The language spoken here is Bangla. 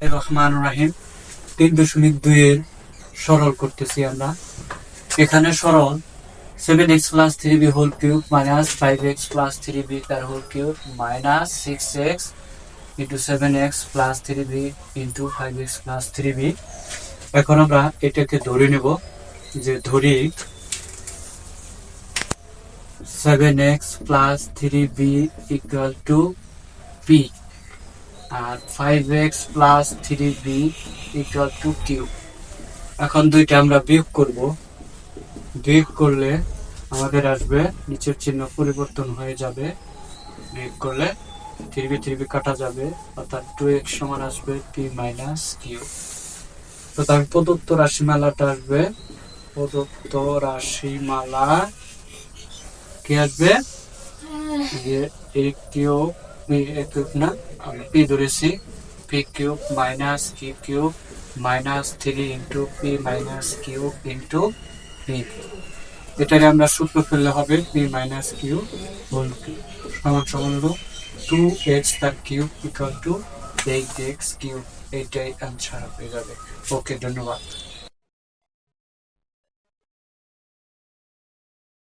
রহমান রাহিম 3.2 এর সরল করতেছি আমরা। এখানে সরল 7x plus 3b whole cube minus 5x plus 3b তার whole cube minus 6x into 7x plus 3b into 5x plus 3b। এখন আমরা এটাকে ধরে নেব, যে ধরি 7x plus 3b equal to p R 5x plus 3b equal to q। এখন দুইটা আমরা বিয়োগ করব, বিয়োগ করলে আমাদের আসবে নিচের চিহ্ন পরিবর্তন হয়ে যাবে। বিয়োগ করলে 3b কাটা যাবে, অর্থাৎ 2x সমান আসবে p মাইনাস q। তো তার প্রদত্ত রাশিমালাটা আসবে, প্রদত্ত রাশিমালা কি আসবে, যে a কিউব না আমি p ধরেছি, p cube minus q cube minus 3 into p minus q into p। এটাকে আমরা সূত্র ফেললে হবে p minus q whole cube সমান সমান হলো 2x তার cube equal to 8x cube. এইটাই অ্যান্সার হয়ে যাবে। ওকে, ধন্যবাদ।